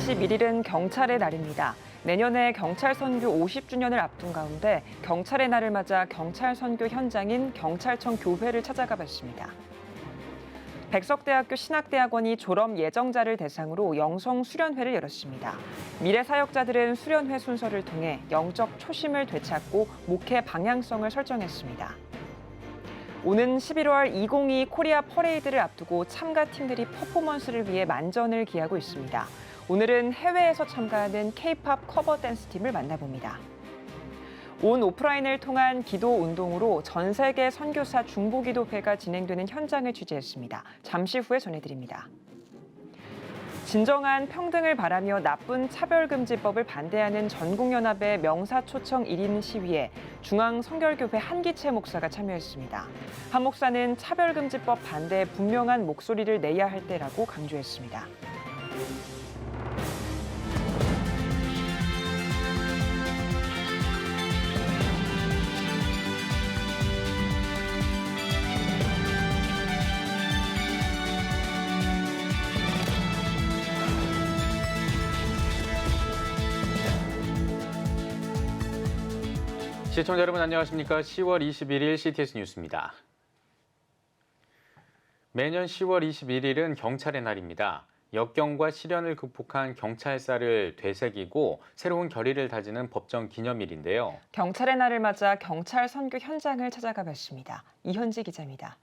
21일은 경찰의 날입니다. 내년에 경찰 선교 50주년을 앞둔 가운데 경찰의 날을 맞아 경찰 선교 현장인 경찰청 교회를 찾아가 봤습니다. 백석대학교 신학대학원이 졸업 예정자를 대상으로 영성 수련회를 열었습니다. 미래 사역자들은 수련회 순서를 통해 영적 초심을 되찾고 목회 방향성을 설정했습니다. 오는 11월 2022 코리아 퍼레이드를 앞두고 참가팀들이 퍼포먼스를 위해 만전을 기하고 있습니다. 오늘은 해외에서 참가하는 K-팝 커버 댄스 팀을 만나봅니다. 온 오프라인을 통한 기도 운동으로 전 세계 선교사 중보기도회가 진행되는 현장을 취재했습니다. 잠시 후에 전해드립니다. 진정한 평등을 바라며 나쁜 차별금지법을 반대하는 전국연합의 명사초청 1인 시위에 중앙성결교회 한기채 목사가 참여했습니다. 한 목사는 차별금지법 반대에 분명한 목소리를 내야 할 때라고 강조했습니다. 시청자 여러분 안녕하십니까? 10월 21일 CTS 뉴스입니다. 매년 10월 21일은 경찰의 날입니다. 역경과 시련을 극복한 경찰사를 되새기고 새로운 결의를 다지는 법정 기념일인데요. 경찰의 날을 맞아 경찰 선교 현장을 찾아가 봤습니다. 이현지 기자입니다.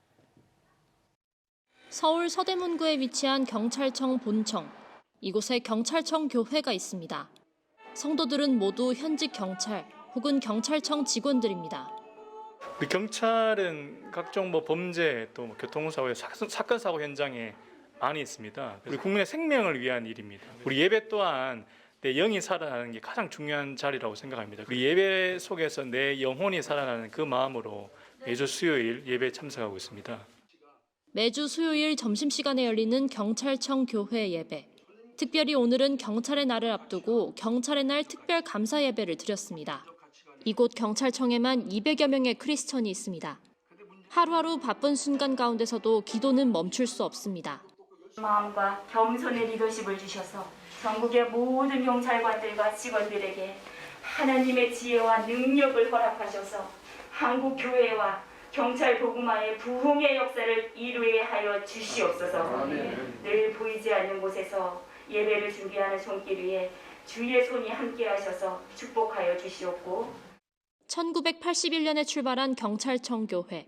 서울 서대문구에 위치한 경찰청 본청. 이곳에 경찰청 교회가 있습니다. 성도들은 모두 현직 경찰 혹은 경찰청 직원들입니다. 우리 경찰은 각종 범죄 또 교통사고의 사건 사고 현장에 많이 있습니다. 우리 국민의 생명을 위한 일입니다. 우리 예배 또한 내 영이 살아나는 게 가장 중요한 자리라고 생각합니다. 우리 예배 속에서 내 영혼이 살아나는 그 마음으로 매주 수요일 예배에 참석하고 있습니다. 매주 수요일 점심시간에 열리는 경찰청 교회 예배. 특별히 오늘은 경찰의 날을 앞두고 경찰의 날 특별 감사 예배를 드렸습니다. 이곳 경찰청에만 200여 명의 크리스천이 있습니다. 하루하루 바쁜 순간 가운데서도 기도는 멈출 수 없습니다. 마음과 겸손의 리더십을 주셔서 전국의 모든 경찰관들과 직원들에게 하나님의 지혜와 능력을 허락하셔서 한국 교회와 경찰 복음화의 부흥의 역사를 이루게 하여 주시옵소서. 늘 보이지 않는 곳에서 예배를 준비하는 손길 위에 주의 손이 함께하셔서 축복하여 주시옵고 1981년에 출발한 경찰청 교회.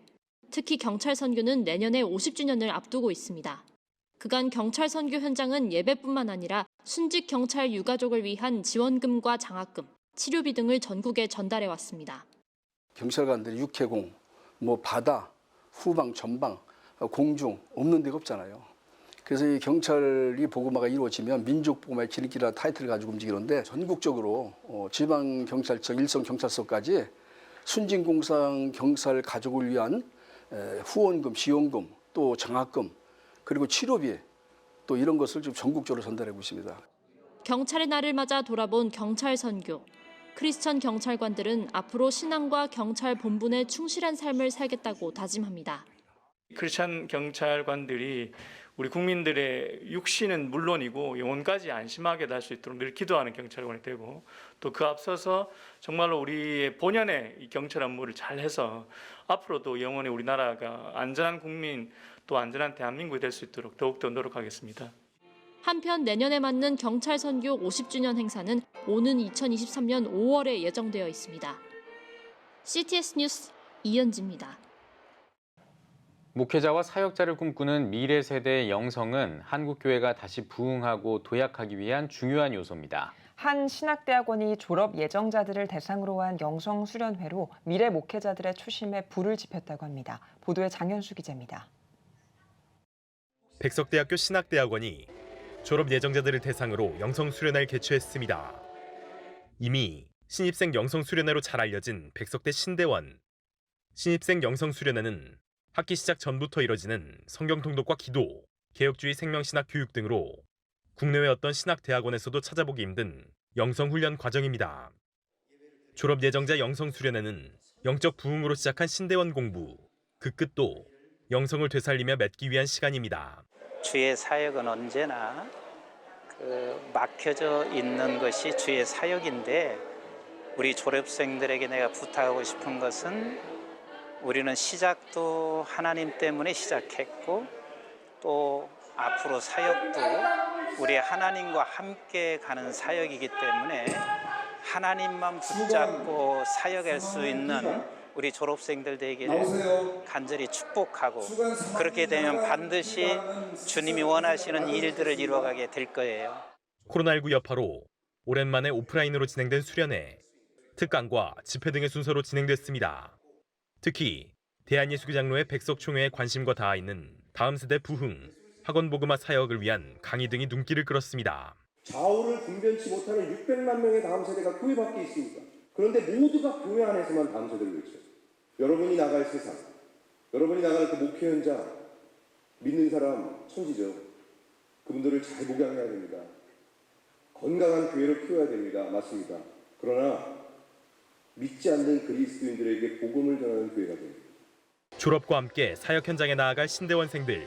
특히 경찰 선교는 내년에 50주년을 앞두고 있습니다. 그간 경찰 선교 현장은 예배뿐만 아니라 순직 경찰 유가족을 위한 지원금과 장학금, 치료비 등을 전국에 전달해 왔습니다. 경찰관들이 육해공, 바다, 후방, 전방, 공중 없는 데가 없잖아요. 그래서 이 경찰이 보고마가 이루어지면 민족보고마의 지름길이라는 타이틀을 가지고 움직이는데 전국적으로 지방경찰청, 일선경찰서까지 순진공상 경찰 가족을 위한 후원금, 지원금, 또 장학금, 그리고 치료비 또 이런 것을 좀 전국적으로 전달하고 있습니다. 경찰의 날을 맞아 돌아본 경찰 선교. 크리스천 경찰관들은 앞으로 신앙과 경찰 본분에 충실한 삶을 살겠다고 다짐합니다. 크리스천 경찰관들이 우리 국민들의 육신은 물론이고 영혼까지 안심하게 날 수 있도록 늘 기도하는 경찰관이 되고 또 그 앞서서 정말로 우리의 본연의 이 경찰 업무를 잘해서 앞으로도 영원히 우리나라가 안전한 국민 또 안전한 대한민국이 될 수 있도록 더욱더 노력하겠습니다. 한편 내년에 맞는 경찰 선교 50주년 행사는 오는 2023년 5월에 예정되어 있습니다. CTS 뉴스 이현지입니다. 목회자와 사역자를 꿈꾸는 미래 세대의 영성은 한국교회가 다시 부흥하고 도약하기 위한 중요한 요소입니다. 한 신학대학원이 졸업 예정자들을 대상으로 한 영성 수련회로 미래 목회자들의 초심에 불을 지폈다고 합니다. 보도에 장현수 기자입니다. 백석대학교 신학대학원이 졸업 예정자들을 대상으로 영성 수련회를 개최했습니다. 이미 신입생 영성 수련회로 잘 알려진 백석대 신대원. 신입생 영성 수련회는 학기 시작 전부터 이뤄지는 성경 통독과 기도, 개혁주의 생명신학 교육 등으로 국내외 어떤 신학대학원에서도 찾아보기 힘든 영성훈련 과정입니다. 졸업 예정자 영성 수련회는 영적 부흥으로 시작한 신대원 공부, 그 끝도 영성을 되살리며 맺기 위한 시간입니다. 주의 사역은 언제나 막혀져 있는 것이 주의 사역인데 우리 졸업생들에게 내가 부탁하고 싶은 것은 우리는 시작도 하나님 때문에 시작했고 또 앞으로 사역도 우리 하나님과 함께 가는 사역이기 때문에 하나님만 붙잡고 사역할 수 있는 우리 졸업생들 되기를 간절히 축복하고 그렇게 되면 반드시 주님이 원하시는 일들을 이루어가게 될 거예요. 코로나19 여파로 오랜만에 오프라인으로 진행된 수련회, 특강과 집회 등의 순서로 진행됐습니다. 특히 대한예수교 장로의 백석총회에 관심과 닿아 있는 다음 세대 부흥, 학원복음화 사역을 위한 강의 등이 눈길을 끌었습니다. 좌우를 분변치 못하는 600만 명의 다음 세대가 교회 밖에 있습니다. 그런데 모두가 교회 안에서만 다음 세대를 외쳐요. 여러분이 나갈 세상, 여러분이 나갈 그 목회 현장, 믿는 사람 천지죠. 그분들을 잘 목양해야 됩니다. 건강한 교회를 키워야 됩니다. 맞습니다. 그러나 믿지 않는 그리스도인들에게 복음을 전하는 교회가 됩니다. 졸업과 함께 사역 현장에 나아갈 신대원생들.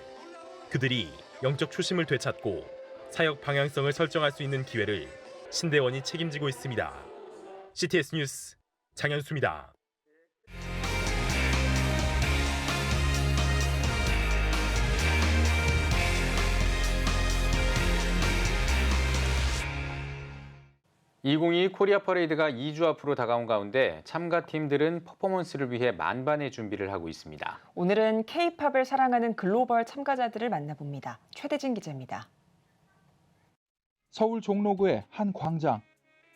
그들이 영적 초심을 되찾고 사역 방향성을 설정할 수 있는 기회를 신대원이 책임지고 있습니다. CTS 뉴스 장현수입니다. (2022) 코리아 퍼레이드가 2주 앞으로 다가온 가운데 참가팀들은 퍼포먼스를 위해 만반의 준비를 하고 있습니다. 오늘은 K-팝을 사랑하는 글로벌 참가자들을 만나봅니다. 최대진 기자입니다. 서울 종로구의 한 광장.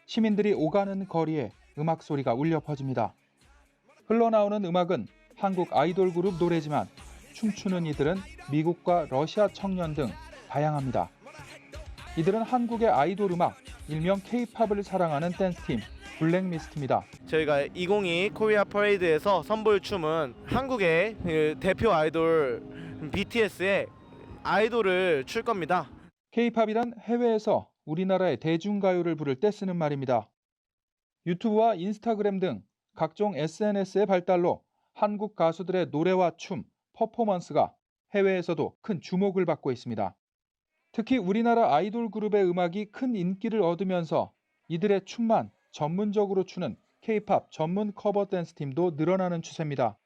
시민들이 오가는 거리에 음악 소리가 울려 퍼집니다. 흘러나오는 음악은 한국 아이돌 그룹 노래지만 춤추는 이들은 미국과 러시아 청년 등 다양합니다. 이들은 한국의 아이돌 음악, 일명 K-팝을 사랑하는 댄스팀 블랙미스트입니다. 저희가 2022 코리아 퍼레이드에서 선보일 춤은 한국의 대표 아이돌 BTS의 아이돌을 출 겁니다. K-팝이란 해외에서 우리나라의 대중가요를 부를 때 쓰는 말입니다. 유튜브와 인스타그램 등 각종 SNS의 발달로 한국 가수들의 노래와 춤, 퍼포먼스가 해외에서도 큰 주목을 받고 있습니다. 특히 우리나라 아이돌 그룹의 음악이 큰 인기를 얻으면서 이들의 춤만 전문적으로 추는 K-팝 전문 커버 댄스 팀도 늘어나는 추세입니다.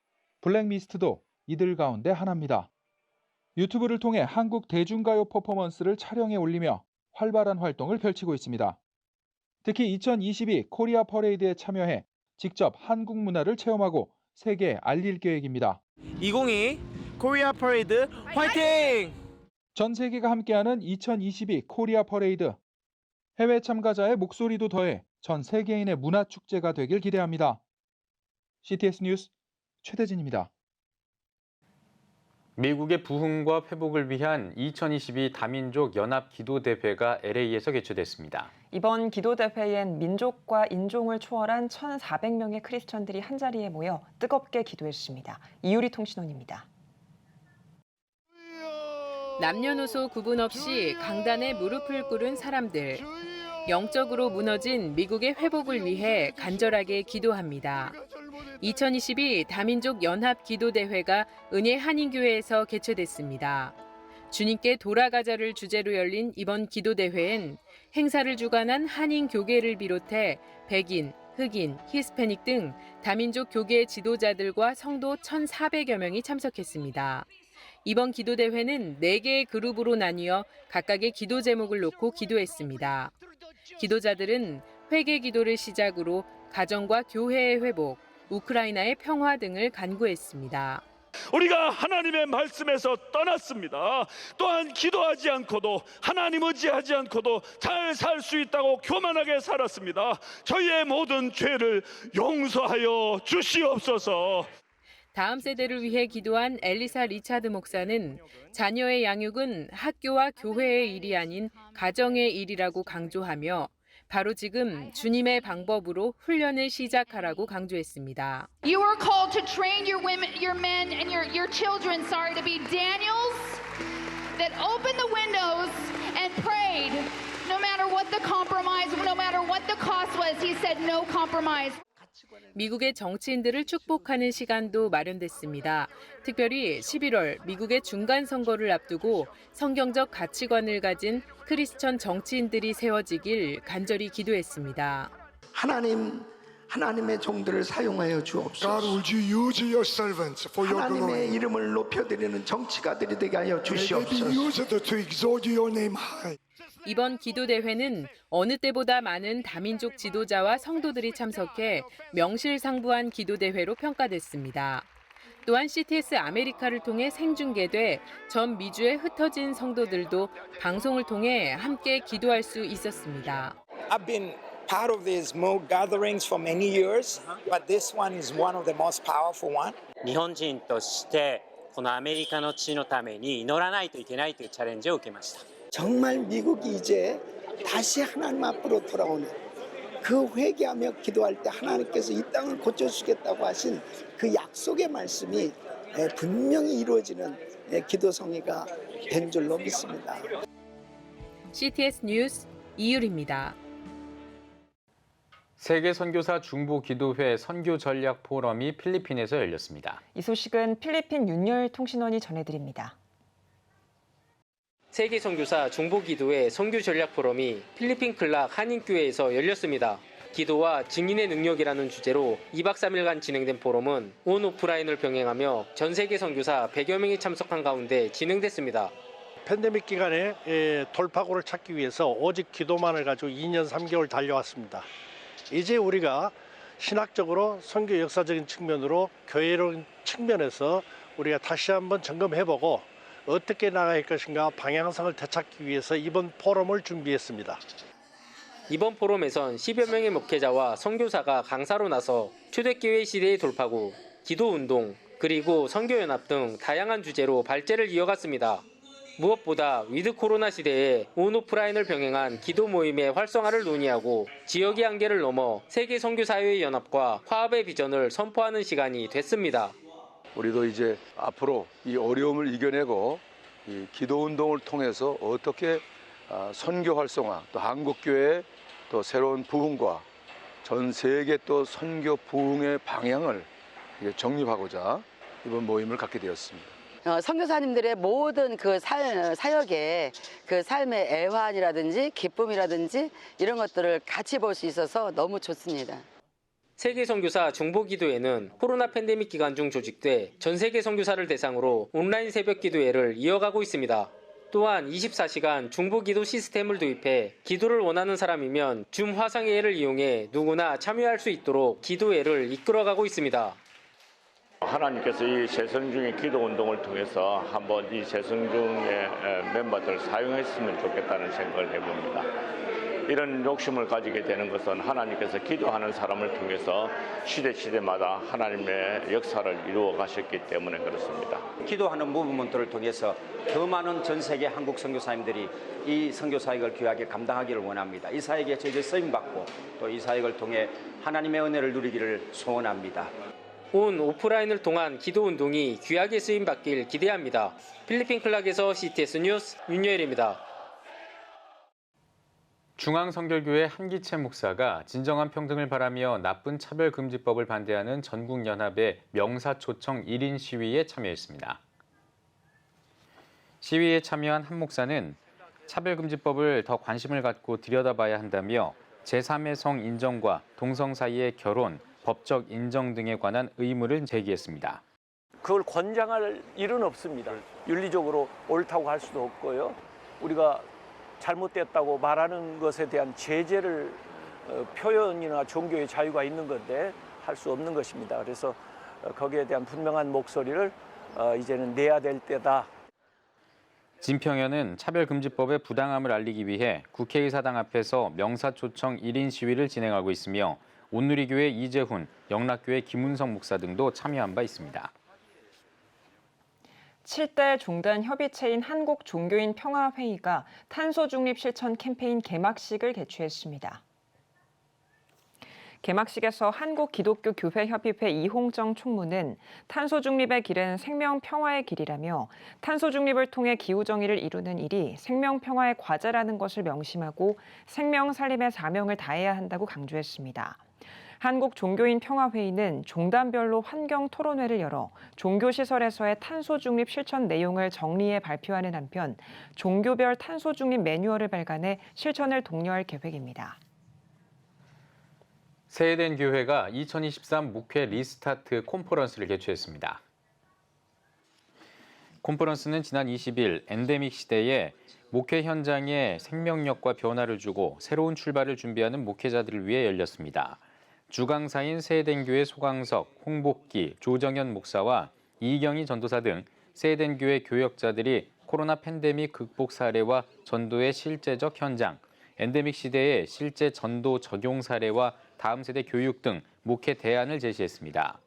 블랙미스트도 이들 가운데 하나입니다. 유튜브를 통해 한국 대중가요 퍼포먼스를 촬영해 올리며 활발한 활동을 펼치고 있습니다. 특히 2022 코리아 퍼레이드에 참여해 직접 한국 문화를 체험하고 세계에 알릴 계획입니다. 2022 코리아 퍼레이드 화이팅! 전 세계가 함께하는 2022 코리아 퍼레이드. 해외 참가자의 목소리도 더해 전 세계인의 문화축제가 되길 기대합니다. CTS 뉴스 최대진입니다. 미국의 부흥과 회복을 위한 2022 다민족 연합 기도대회가 LA에서 개최됐습니다. 이번 기도대회엔 민족과 인종을 초월한 1,400명의 크리스천들이 한자리에 모여 뜨겁게 기도했습니다. 이유리 통신원입니다. 남녀노소 구분 없이 강단에 무릎을 꿇은 사람들. 영적으로 무너진 미국의 회복을 위해 간절하게 기도합니다. 2022 다민족 연합 기도대회가 은혜 한인교회에서 개최됐습니다. 주님께 돌아가자를 주제로 열린 이번 기도대회엔 행사를 주관한 한인교계를 비롯해 백인, 흑인, 히스패닉 등 다민족 교계 지도자들과 성도 1,400여 명이 참석했습니다. 이번 기도대회는 4개의 그룹으로 나뉘어 각각의 기도 제목을 놓고 기도했습니다. 기도자들은 회개 기도를 시작으로 가정과 교회의 회복, 우크라이나의 평화 등을 간구했습니다. 우리가 하나님의 말씀에서 떠났습니다. 또한 기도하지 않고도 하나님 의지하지 않고도 잘 살 수 있다고 교만하게 살았습니다. 저희의 모든 죄를 용서하여 주시옵소서. 다음 세대를 위해 기도한 엘리사 리차드 목사는 자녀의 양육은 학교와 교회의 일이 아닌 가정의 일이라고 강조하며 바로 지금 주님의 방법으로 훈련을 시작하라고 강조했습니다. You are called to train your women, your men and your children, to be Daniels that opened the windows and prayed no matter what the compromise, no matter what the cost was. He said no compromise. 미국의 정치인들을 축복하는 시간도 마련됐습니다. 특별히 11월 미국의 중간 선거를 앞두고 성경적 가치관을 가진 크리스천 정치인들이 세워지길 간절히 기도했습니다. 하나님의 종들을 사용하여 주옵소서. 하나님의 이름을 높여드리는 정치가들이 되게 하여 주시옵소서. 이번 기도대회는 어느 때보다 많은 다민족 지도자와 성도들이 참석해 명실상부한 기도대회로 평가됐습니다. 또한 CTS 아메리카를 통해 생중계돼 전 미주에 흩어진 성도들도 방송을 통해 함께 기도할 수 있었습니다. I've been part of these mood gatherings for many years, but this one is one of the most powerful one. 日本人としてこのアメリカの地のために祈らないといけないというチャレンジを受けました。 정말 미국이 이제 다시 하나님 앞으로 돌아오는 그 회개하며 기도할 때 하나님께서 이 땅을 고쳐주겠다고 하신 그 약속의 말씀이 분명히 이루어지는 기도성회가 된 줄로 믿습니다. CTS 뉴스 이유리입니다. 세계 선교사 중보기도회 선교 전략 포럼이 필리핀에서 열렸습니다. 이 소식은 필리핀 윤열 통신원이 전해드립니다. 세계 선교사 중보기도회 선교 전략 포럼이 필리핀 클락 한인교회에서 열렸습니다. 기도와 증인의 능력이라는 주제로 2박 3일간 진행된 포럼은 온 오프라인을 병행하며 전 세계 선교사 100여 명이 참석한 가운데 진행됐습니다. 팬데믹 기간에 돌파구를 찾기 위해서 오직 기도만을 가지고 2년 3개월 달려왔습니다. 이제 우리가 신학적으로 선교 역사적인 측면으로 교회적 측면에서 우리가 다시 한번 점검해보고 어떻게 나가야 할 것인가 방향성을 되찾기 위해서 이번 포럼을 준비했습니다. 이번 포럼에선 10여 명의 목회자와 선교사가 강사로 나서 초대교회 시대의 돌파구, 기도운동, 그리고 선교연합 등 다양한 주제로 발제를 이어갔습니다. 무엇보다 위드 코로나 시대에 온 오프라인을 병행한 기도 모임의 활성화를 논의하고 지역의 한계를 넘어 세계 선교사회의 연합과 화합의 비전을 선포하는 시간이 됐습니다. 우리도 이제 앞으로 이 어려움을 이겨내고 이 기도 운동을 통해서 어떻게 선교 활성화, 또 한국 교회의 또 새로운 부흥과 전 세계 또 선교 부흥의 방향을 정립하고자 이번 모임을 갖게 되었습니다. 선교사님들의 모든 그 사역의 그 삶의 애환이라든지 기쁨이라든지 이런 것들을 같이 볼 수 있어서 너무 좋습니다. 세계 선교사 중보기도회는 코로나 팬데믹 기간 중 조직돼 전 세계 선교사를 대상으로 온라인 새벽 기도회를 이어가고 있습니다. 또한 24시간 중보기도 시스템을 도입해 기도를 원하는 사람이면 줌 화상회의를 이용해 누구나 참여할 수 있도록 기도회를 이끌어가고 있습니다. 하나님께서 이 재성중의 기도 운동을 통해서 한번 이 재성중의 멤버들을 사용했으면 좋겠다는 생각을 해봅니다. 이런 욕심을 가지게 되는 것은 하나님께서 기도하는 사람을 통해서 시대마다 하나님의 역사를 이루어 가셨기 때문에 그렇습니다. 기도하는 무브먼트를 통해서 더 많은 전 세계 한국 선교사님들이 이 선교 사역을 귀하게 감당하기를 원합니다. 이 사역에 저희들 쓰임받고 또 이 사역을 통해 하나님의 은혜를 누리기를 소원합니다. 온 오프라인을 통한 기도 운동이 귀하게 쓰임받길 기대합니다. 필리핀 클락에서 CTS 뉴스 윤여일입니다. 중앙선결교회 한기채 목사가 진정한 평등을 바라며 나쁜 차별금지법을 반대하는 전국연합의 명사초청 1인 시위에 참여했습니다. 시위에 참여한 한 목사는 차별금지법을 더 관심을 갖고 들여다봐야 한다며 제3의 성 인정과 동성 사이의 결혼, 법적 인정 등에 관한 의무를 제기했습니다. 그걸 권장할 일은 없습니다. 윤리적으로 옳다고 할 수도 없고요. 우리가 잘못됐다고 말하는 것에 대한 제재를 표현이나 종교의 자유가 있는 건데 할 수 없는 것입니다. 그래서 거기에 대한 분명한 목소리를 이제는 내야 될 때다. 진평현은 차별금지법의 부당함을 알리기 위해 국회의사당 앞에서 명사초청 1인 시위를 진행하고 있으며 온누리교회 이재훈, 영락교회 김은성 목사 등도 참여한 바 있습니다. 7대 종단 협의체인 한국종교인 평화회의가 탄소 중립 실천 캠페인 개막식을 개최했습니다. 개막식에서 한국기독교교회협의회 이홍정 총무는 탄소 중립의 길은 생명 평화의 길이라며 탄소 중립을 통해 기후 정의를 이루는 일이 생명 평화의 과제라는 것을 명심하고 생명 살림의 사명을 다해야 한다고 강조했습니다. 한국종교인평화회의는 종단별로 환경토론회를 열어 종교시설에서의 탄소중립 실천 내용을 정리해 발표하는 한편 종교별 탄소중립 매뉴얼을 발간해 실천을 독려할 계획입니다. 세해된 교회가 2023 목회 리스타트 콘퍼런스를 개최했습니다. 콘퍼런스는 지난 20일 엔데믹 시대에 목회 현장에 생명력과 변화를 주고 새로운 출발을 준비하는 목회자들을 위해 열렸습니다. 주강사인 세해된 교회 소강석, 홍복기, 조정현 목사와 이경희 전도사 등 세해된 교회 교역자들이 코로나 팬데믹 극복 사례와 전도의 실제적 현장, 엔데믹 시대의 실제 전도 적용 사례와 다음 세대 교육 등 목회 대안을 제시했습니다.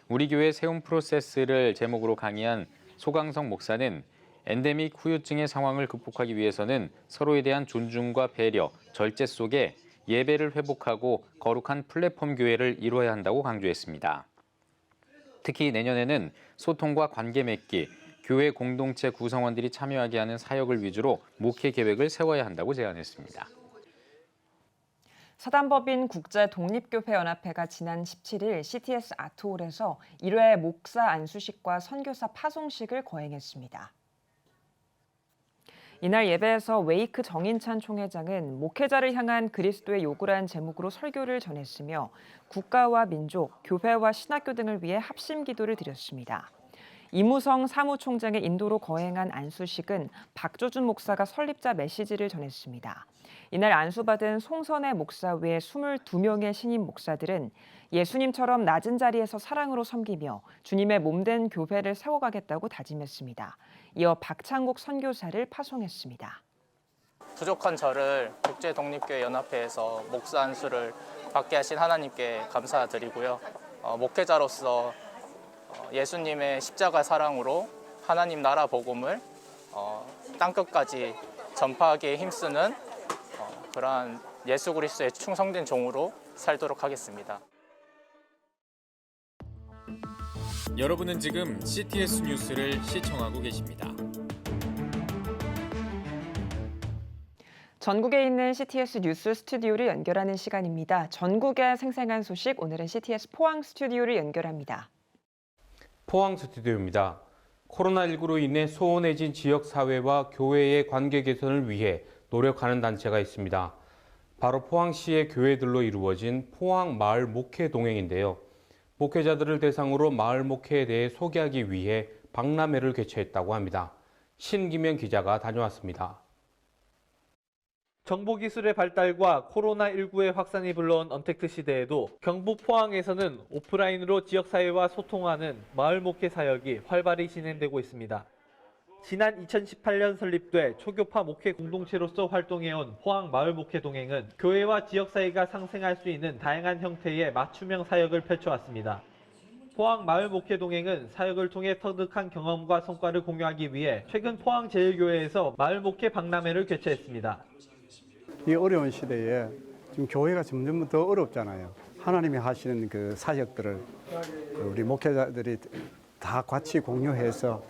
우리 교회 세움 프로세스를 제목으로 강의한 소강석 목사는 엔데믹 후유증의 상황을 극복하기 위해서는 서로에 대한 존중과 배려, 절제 속에 예배를 회복하고 거룩한 플랫폼 교회를 이루어야 한다고 강조했습니다. 특히 내년에는 소통과 관계 맺기, 교회 공동체 구성원들이 참여하게 하는 사역을 위주로 목회 계획을 세워야 한다고 제안했습니다. 사단법인 국제독립교회연합회가 지난 17일 CTS 아트홀에서 1회 목사 안수식과 선교사 파송식을 거행했습니다. 이날 예배에서 웨이크 정인찬 총회장은 목회자를 향한 그리스도의 요구란 제목으로 설교를 전했으며 국가와 민족, 교회와 신학교 등을 위해 합심 기도를 드렸습니다. 이무성 사무총장의 인도로 거행한 안수식은 박조준 목사가 설립자 메시지를 전했습니다. 이날 안수받은 송선혜 목사 외 22명의 신임 목사들은 예수님처럼 낮은 자리에서 사랑으로 섬기며 주님의 몸된 교회를 세워가겠다고 다짐했습니다. 이어 박창국 선교사를 파송했습니다. 부족한 저를 국제독립교회연합회에서 목사 안수를 받게 하신 하나님께 감사드리고요. 목회자로서 예수님의 십자가 사랑으로 하나님 나라 복음을 땅끝까지 전파하기에 힘쓰는 그러한 예수 그리스도의 충성된 종으로 살도록 하겠습니다. 여러분은 지금 CTS 뉴스를 시청하고 계십니다. 전국에 있는 CTS 뉴스 스튜디오를 연결하는 시간입니다. 전국의 생생한 소식, 오늘은 CTS 포항 스튜디오를 연결합니다. 포항 스튜디오입니다. 코로나19로 인해 소원해진 지역사회와 교회의 관계 개선을 위해 노력하는 단체가 있습니다. 바로 포항시의 교회들로 이루어진 포항 마을 목회 동행인데요. 목회자들을 대상으로 마을 목회에 대해 소개하기 위해 박람회를 개최했다고 합니다. 신기명 기자가 다녀왔습니다. 정보기술의 발달과 코로나19의 확산이 불러온 언택트 시대에도 경북 포항에서는 오프라인으로 지역사회와 소통하는 마을 목회 사역이 활발히 진행되고 있습니다. 지난 2018년 설립돼 초교파 목회 공동체로서 활동해온 포항 마을 목회 동행은 교회와 지역사회가 상생할 수 있는 다양한 형태의 맞춤형 사역을 펼쳐왔습니다. 포항 마을 목회 동행은 사역을 통해 터득한 경험과 성과를 공유하기 위해 최근 포항제일교회에서 마을 목회 박람회를 개최했습니다. 이 어려운 시대에 지금 교회가 점점 더 어렵잖아요. 하나님이 하시는 그 사역들을 우리 목회자들이 다 같이 공유해서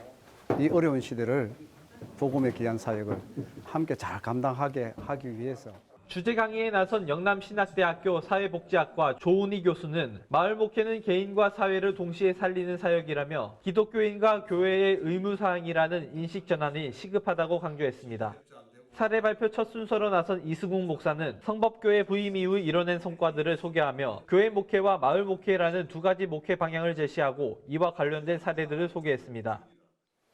이 어려운 시대를 복음의 귀한 사역을 함께 잘 감당하게 하기 위해서 주제 강의에 나선 영남신학대학교 사회복지학과 조은희 교수는 마을 목회는 개인과 사회를 동시에 살리는 사역이라며 기독교인과 교회의 의무사항이라는 인식 전환이 시급하다고 강조했습니다. 사례 발표 첫 순서로 나선 이승국 목사는 성법교회 부임 이후 이뤄낸 성과들을 소개하며 교회 목회와 마을 목회라는 두 가지 목회 방향을 제시하고 이와 관련된 사례들을 소개했습니다.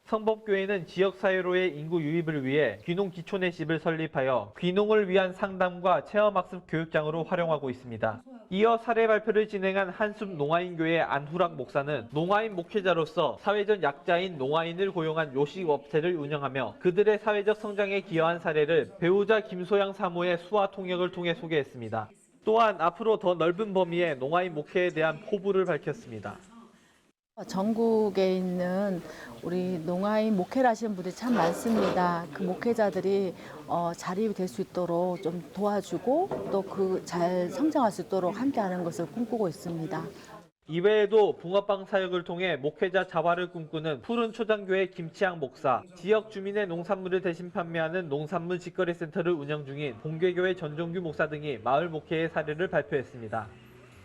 성법교회는 지역사회로의 인구 유입을 위해 귀농 기초내십을 설립하여 귀농을 위한 상담과 체험학습 교육장으로 활용하고 있습니다. 이어 사례 발표를 진행한 한숲 농아인교회 안후락 목사는 농아인 목회자로서 사회적 약자인 농아인을 고용한 요식업체를 운영하며 그들의 사회적 성장에 기여한 사례를 배우자 김소양 사모의 수화 통역을 통해 소개했습니다. 또한 앞으로 더 넓은 범위의 농아인 목회에 대한 포부를 밝혔습니다. 전국에 있는 우리 농아인 목회를 하시는 분들이 참 많습니다. 그 목회자들이 자립이 될 수 있도록 좀 도와주고 또 그 잘 성장할 수 있도록 함께하는 것을 꿈꾸고 있습니다. 이외에도 붕어빵 사역을 통해 목회자 자활을 꿈꾸는 푸른 초장교회 김치향 목사, 지역 주민의 농산물을 대신 판매하는 농산물 직거래 센터를 운영 중인 봉계교회 전종규 목사 등이 마을 목회의 사례를 발표했습니다.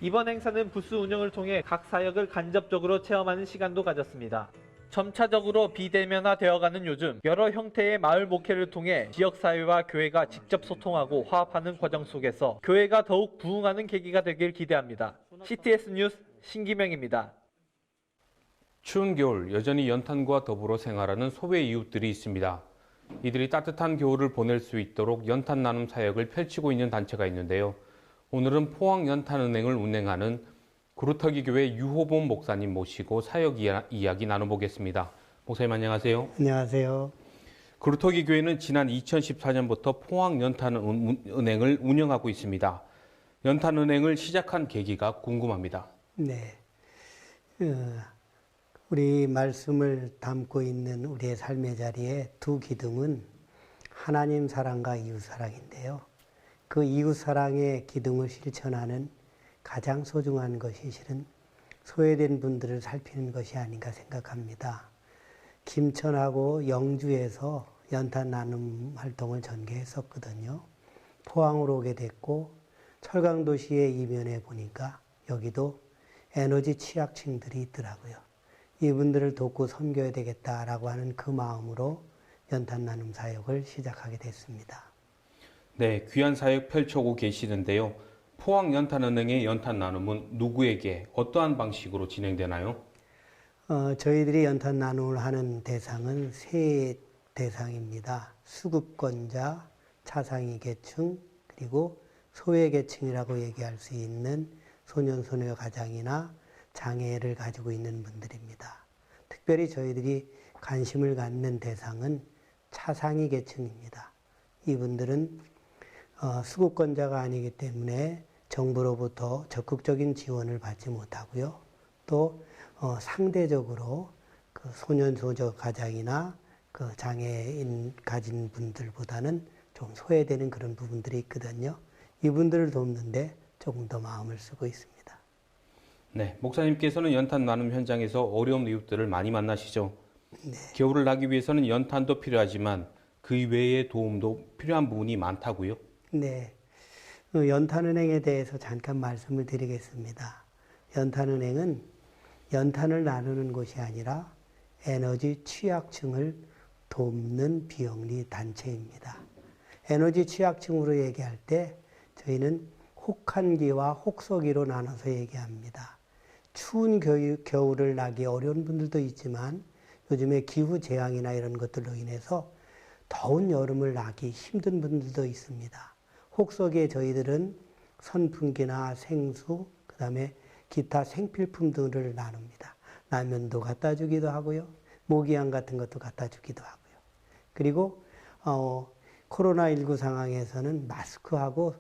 이번 행사는 부스 운영을 통해 각 사역을 간접적으로 체험하는 시간도 가졌습니다. 점차적으로 비대면화되어가는 요즘 여러 형태의 마을 목회를 통해 지역사회와 교회가 직접 소통하고 화합하는 과정 속에서 교회가 더욱 부흥하는 계기가 되길 기대합니다. CTS 뉴스 신기명입니다. 추운 겨울 여전히 연탄과 더불어 생활하는 소외 이웃들이 있습니다. 이들이 따뜻한 겨울을 보낼 수 있도록 연탄 나눔 사역을 펼치고 있는 단체가 있는데요. 오늘은 포항 연탄은행을 운행하는 구루터기 교회 유호범 목사님 모시고 사역 이야기 나눠보겠습니다. 목사님 안녕하세요. 안녕하세요. 구루터기 교회는 지난 2014년부터 포항 연탄은행을 운영하고 있습니다. 연탄은행을 시작한 계기가 궁금합니다. 네. 우리 말씀을 담고 있는 우리의 삶의 자리에 두 기둥은 하나님 사랑과 이웃 사랑인데요. 그 이웃 사랑의 기둥을 실천하는 가장 소중한 것이 실은 소외된 분들을 살피는 것이 아닌가 생각합니다. 김천하고 영주에서 연탄 나눔 활동을 전개했었거든요. 포항으로 오게 됐고 철강도시의 이면에 보니까 여기도 에너지 취약층들이 있더라고요. 이분들을 돕고 섬겨야 되겠다라고 하는 그 마음으로 연탄 나눔 사역을 시작하게 됐습니다. 네, 귀한 사역 펼쳐오고 계시는데요. 포항 연탄은행의 연탄 나눔은 누구에게 어떠한 방식으로 진행되나요? 저희들이 연탄 나눔을 하는 대상은 세 대상입니다. 수급권자, 차상위 계층, 그리고 소외 계층이라고 얘기할 수 있는 소년, 소녀 가장이나 장애를 가지고 있는 분들입니다. 특별히 저희들이 관심을 갖는 대상은 차상위 계층입니다. 이분들은 수급권자가 아니기 때문에 정부로부터 적극적인 지원을 받지 못하고요. 또 상대적으로 그 소년, 소녀 가장이나 그 장애인 가진 분들보다는 좀 소외되는 그런 부분들이 있거든요. 이분들을 돕는데 조금 더 마음을 쓰고 있습니다. 네, 목사님께서는 연탄 나눔 현장에서 어려운 이웃들을 많이 만나시죠. 네. 겨울을 나기 위해서는 연탄도 필요하지만 그 외의 도움도 필요한 부분이 많다고요? 네. 연탄은행에 대해서 잠깐 말씀을 드리겠습니다. 연탄은행은 연탄을 나누는 곳이 아니라 에너지 취약층을 돕는 비영리 단체입니다. 에너지 취약층으로 얘기할 때 저희는 혹한기와 혹서기로 나눠서 얘기합니다. 추운 겨울을 나기 어려운 분들도 있지만 요즘에 기후 재앙이나 이런 것들로 인해서 더운 여름을 나기 힘든 분들도 있습니다. 혹서기에 저희들은 선풍기나 생수, 그 다음에 기타 생필품 등을 나눕니다. 라면도 갖다 주기도 하고요. 모기향 같은 것도 갖다 주기도 하고요. 그리고 코로나19 상황에서는 마스크하고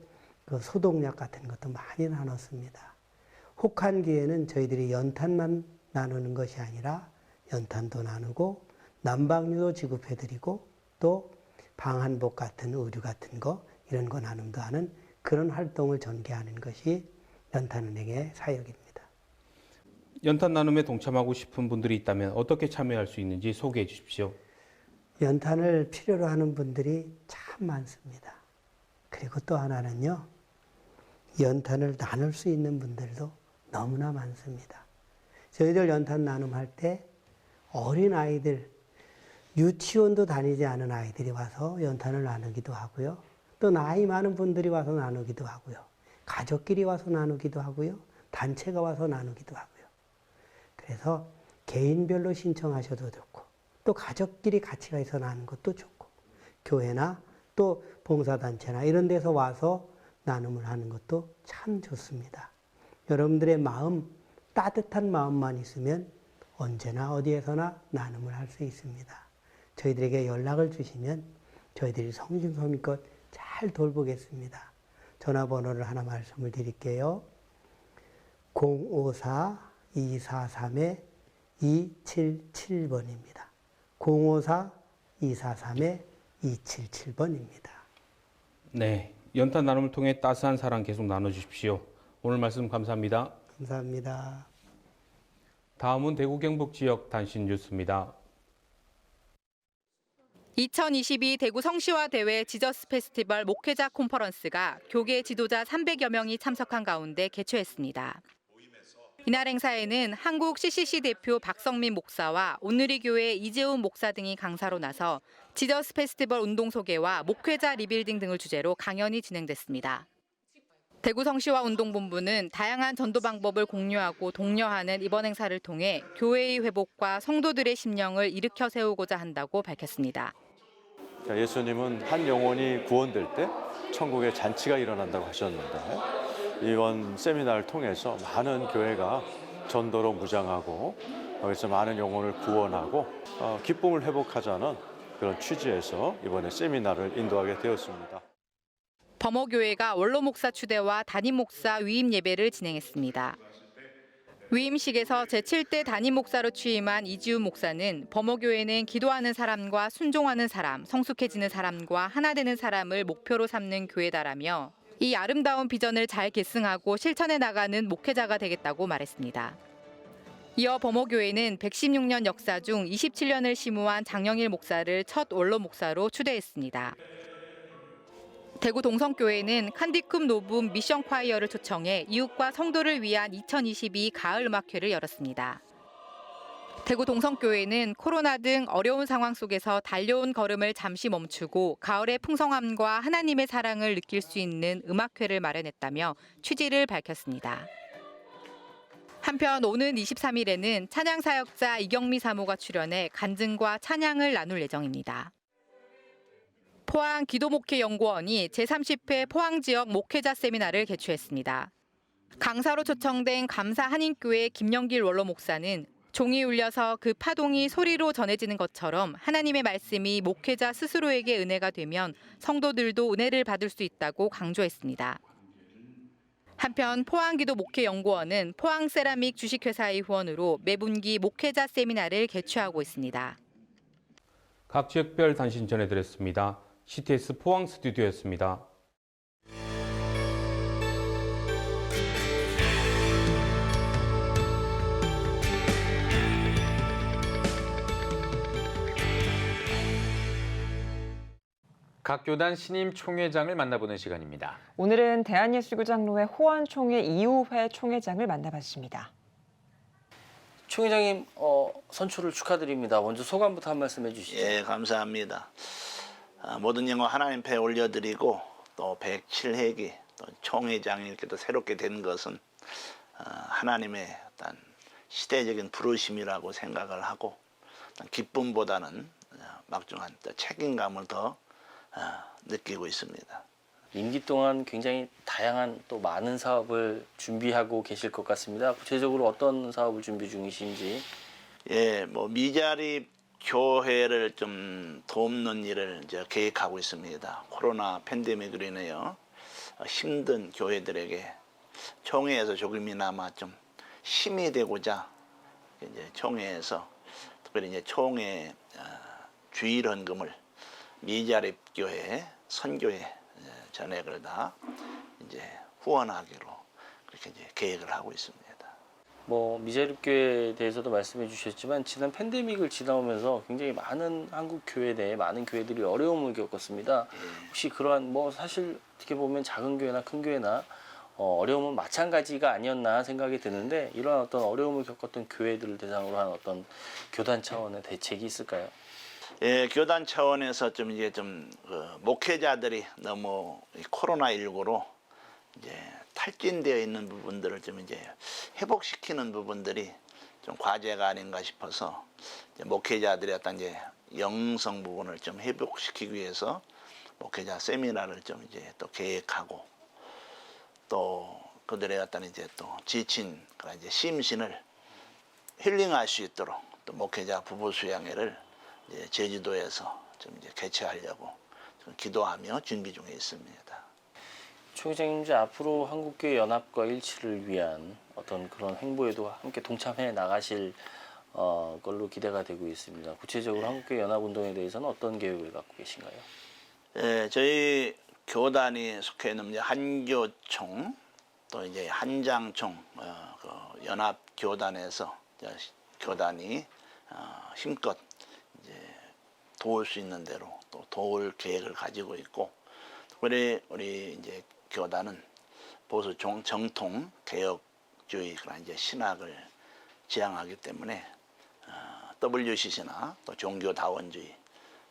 그 소독약 같은 것도 많이 나눴습니다. 혹한기에는 저희들이 연탄만 나누는 것이 아니라 연탄도 나누고 난방유도 지급해드리고 또 방한복 같은 의류 같은 거 이런 거 나눔도 하는 그런 활동을 전개하는 것이 연탄은행의 사역입니다. 연탄 나눔에 동참하고 싶은 분들이 있다면 어떻게 참여할 수 있는지 소개해 주십시오. 연탄을 필요로 하는 분들이 참 많습니다. 그리고 또 하나는요. 연탄을 나눌 수 있는 분들도 너무나 많습니다. 저희들 연탄 나눔할 때 어린 아이들, 유치원도 다니지 않은 아이들이 와서 연탄을 나누기도 하고요. 또 나이 많은 분들이 와서 나누기도 하고요. 가족끼리 와서 나누기도 하고요. 단체가 와서 나누기도 하고요. 그래서 개인별로 신청하셔도 좋고 또 가족끼리 같이 가서 나누는 것도 좋고 교회나 또 봉사단체나 이런 데서 와서 나눔을 하는 것도 참 좋습니다. 여러분들의 마음, 따뜻한 마음만 있으면 언제나 어디에서나 나눔을 할 수 있습니다. 저희들에게 연락을 주시면 저희들이 성심성의껏 잘 돌보겠습니다. 전화번호를 하나 말씀을 드릴게요. 054-243-277번입니다. 054-243-277번입니다. 네, 연탄 나눔을 통해 따스한 사랑 계속 나눠주십시오. 오늘 말씀 감사합니다. 감사합니다. 다음은 대구 경북 지역 단신 뉴스입니다. 2022 대구 성시화대회 지저스 페스티벌 목회자 콘퍼런스가 교계 지도자 300여 명이 참석한 가운데 개최했습니다. 이날 행사에는 한국 CCC 대표 박성민 목사와 온누리교회 이재훈 목사 등이 강사로 나서 지저스 페스티벌 운동 소개와 목회자 리빌딩 등을 주제로 강연이 진행됐습니다. 대구 성시화 운동본부는 다양한 전도 방법을 공유하고 독려하는 이번 행사를 통해 교회의 회복과 성도들의 심령을 일으켜 세우고자 한다고 밝혔습니다. 예수님은 한 영혼이 구원될 때 천국의 잔치가 일어난다고 하셨는데 이번 세미나를 통해서 많은 교회가 전도로 무장하고 여기서 많은 영혼을 구원하고 기쁨을 회복하자는 그런 취지에서 이번에 세미나를 인도하게 되었습니다. 범어교회가 원로 목사 추대와 담임 목사 위임 예배를 진행했습니다. 위임식에서 제7대 담임 목사로 취임한 이지훈 목사는 범어교회는 기도하는 사람과 순종하는 사람, 성숙해지는 사람과 하나 되는 사람을 목표로 삼는 교회다라며 이 아름다운 비전을 잘 계승하고 실천해 나가는 목회자가 되겠다고 말했습니다. 이어 범어교회는 116년 역사 중 27년을 심우한 장영일 목사를 첫 원로 목사로 추대했습니다. 대구 동성교회는 칸디쿰 노붐 미션 콰이어를 초청해 이웃과 성도를 위한 2022 가을 음악회를 열었습니다. 대구 동성교회는 코로나 등 어려운 상황 속에서 달려온 걸음을 잠시 멈추고 가을의 풍성함과 하나님의 사랑을 느낄 수 있는 음악회를 마련했다며 취지를 밝혔습니다. 한편 오는 23일에는 찬양사역자 이경미 사모가 출연해 간증과 찬양을 나눌 예정입니다. 포항 기도목회연구원이 제30회 포항지역 목회자 세미나를 개최했습니다. 강사로 초청된 감사 한인교회 김영길 원로 목사는 종이 울려서 그 파동이 소리로 전해지는 것처럼 하나님의 말씀이 목회자 스스로에게 은혜가 되면 성도들도 은혜를 받을 수 있다고 강조했습니다. 한편 포항기도목회연구원은 포항세라믹 주식회사의 후원으로 매분기 목회자 세미나를 개최하고 있습니다. 각 지역별 단신 전해드렸습니다. CTS 포항 스튜디오였습니다. 각 교단 신임 총회장을 만나보는 시간입니다. 오늘은 대한예수교장로회 호안총회 이우회 총회장을 만나봤습니다. 총회장님 선출을 축하드립니다. 먼저 소감부터 한 말씀 해주시죠. 예, 감사합니다. 모든 영광 하나님 배에 올려드리고 또 107회기 또 총회장이 이렇게 또 새롭게 된 것은 하나님의 어떤 시대적인 부르심이라고 생각을 하고 기쁨보다는 막중한 책임감을 더 느끼고 있습니다. 임기 동안 굉장히 다양한 또 많은 사업을 준비하고 계실 것 같습니다. 구체적으로 어떤 사업을 준비 중이신지. 예, 뭐 미자립 교회를 좀 돕는 일을 이제 계획하고 있습니다. 코로나 팬데믹으로 인해요 힘든 교회들에게 총회에서 조금이나마 좀 힘이 되고자 이제 총회에서 특별히 이제 총회 주일헌금을 미자립 교회 선교회 전액을 다 이제 후원하기로 그렇게 이제 계획을 하고 있습니다. 뭐 미자립교회에 대해서도 말씀해 주셨지만 지난 팬데믹을 지나오면서 굉장히 많은 한국 교회 내에 많은 교회들이 어려움을 겪었습니다. 혹시 그러한 뭐 사실 어떻게 보면 작은 교회나 큰 교회나 어려움은 마찬가지가 아니었나 생각이 드는데 이러한 어떤 어려움을 겪었던 교회들을 대상으로 한 어떤 교단 차원의 대책이 있을까요? 예, 교단 차원에서 좀 이제 좀 목회자들이 너무 코로나19로 이제 탈진되어 있는 부분들을 좀 이제 회복시키는 부분들이 좀 과제가 아닌가 싶어서 이제 목회자들의 어떤 이제 영성 부분을 좀 회복시키기 위해서 목회자 세미나를 좀 이제 또 계획하고 또 그들의 어떤 이제 또 지친 이제 심신을 힐링할 수 있도록 또 목회자 부부 수양회를 이제 제주도에서 좀 이제 개최하려고 좀 기도하며 준비 중에 있습니다. 총회장님 이제 앞으로 한국교회 연합과 일치를 위한 어떤 그런 행보에도 함께 동참해 나가실 걸로 기대가 되고 있습니다. 구체적으로 한국교회 연합운동에 대해서는 어떤 계획을 갖고 계신가요? 네, 저희 교단이 속해 있는 이제 한교총 또 이제 한장총 그 연합 교단에서 교단이 힘껏 이제 도울 수 있는 대로 또 도울 계획을 가지고 있고, 특별히 우리 이제 교단은 보수 정통 개혁주의 그런 이제 신학을 지향하기 때문에 WCC나 또 종교다원주의,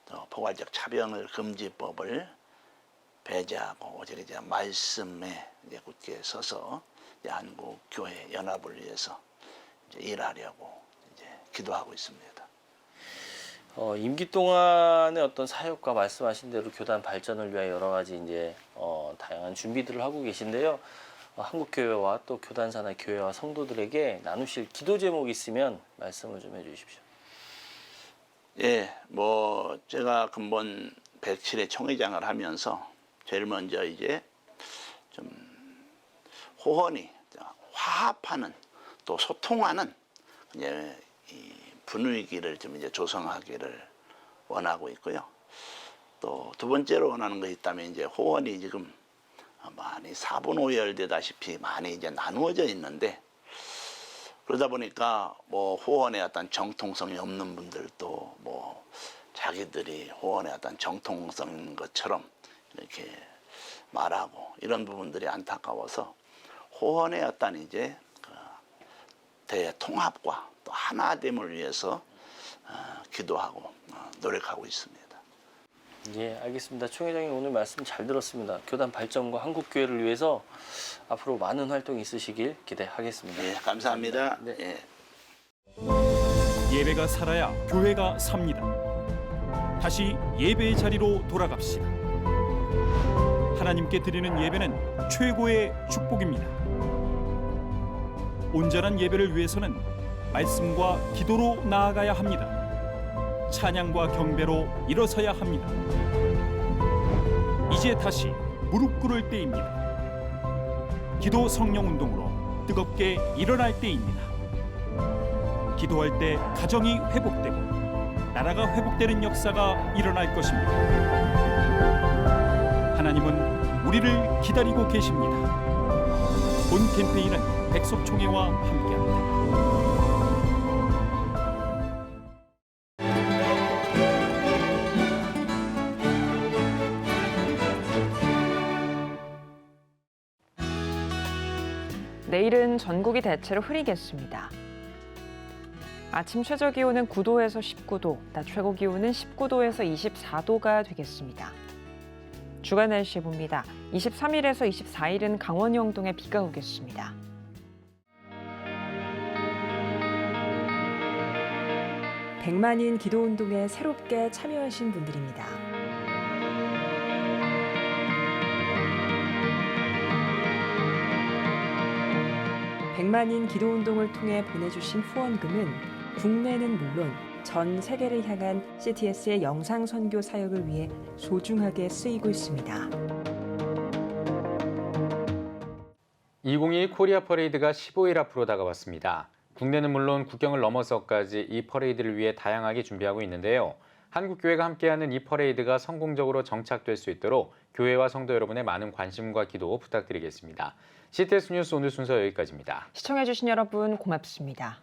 또 포괄적 차별을 금지법을 배제하고 오직 이제 말씀에 이제 굳게 서서 이제 한국 교회 연합을 위해서 이제 일하려고 이제 기도하고 있습니다. 임기 동안의 어떤 사역과 말씀하신 대로 교단 발전을 위해 여러 가지 이제 다양한 준비들을 하고 계신데요. 한국 교회와 또 교단사나 교회와 성도들에게 나누실 기도 제목이 있으면 말씀을 좀 해주십시오. 예, 뭐 제가 근본 107회 총회장을 하면서 제일 먼저 이제 좀 호언이 화합하는 또 소통하는 이제 이 분위기를 좀 이제 조성하기를 원하고 있고요. 또 두 번째로 원하는 것이 있다면 이제 호언이 지금 많이 사분오열되다시피 많이 이제 나누어져 있는데, 그러다 보니까 뭐 호언의 어떤 정통성이 없는 분들도 뭐 자기들이 호언의 어떤 정통성인 것처럼 이렇게 말하고, 이런 부분들이 안타까워서 호언의 어떤 이제 그 대통합과 또 하나됨을 위해서 기도하고 노력하고 있습니다. 예, 알겠습니다. 총회장님 오늘 말씀 잘 들었습니다. 교단 발전과 한국교회를 위해서 앞으로 많은 활동이 있으시길 기대하겠습니다. 예, 감사합니다. 네. 예. 예배가 살아야 교회가 삽니다. 다시 예배의 자리로 돌아갑시다. 하나님께 드리는 예배는 최고의 축복입니다. 온전한 예배를 위해서는 말씀과 기도로 나아가야 합니다. 찬양과 경배로 일어서야 합니다. 이제 다시 무릎 꿇을 때입니다. 기도 성령 운동으로 뜨겁게 일어날 때입니다. 기도할 때 가정이 회복되고 나라가 회복되는 역사가 일어날 것입니다. 하나님은 우리를 기다리고 계십니다. 본 캠페인은 백석총회와 함께합니다. 내일은 전국이 대체로 흐리겠습니다. 아침 최저 기온은 9도에서 19도, 낮 최고 기온은 19도에서 24도가 되겠습니다. 주간 날씨 봅니다. 23일에서 24일은 강원 영동에 비가 오겠습니다. 백만인 기도운동에 새롭게 참여하신 분들입니다. 백만인 기도운동을 통해 보내주신 후원금은 국내는 물론 전 세계를 향한 CTS의 영상 선교 사역을 위해 소중하게 쓰이고 있습니다. 2022 코리아 퍼레이드가 15일 앞으로 다가왔습니다. 국내는 물론 국경을 넘어서까지 이 퍼레이드를 위해 다양하게 준비하고 있는데요. 한국교회가 함께하는 이 퍼레이드가 성공적으로 정착될 수 있도록 교회와 성도 여러분의 많은 관심과 기도 부탁드리겠습니다. CTS 뉴스 오늘 순서 여기까지입니다. 시청해주신 여러분 고맙습니다.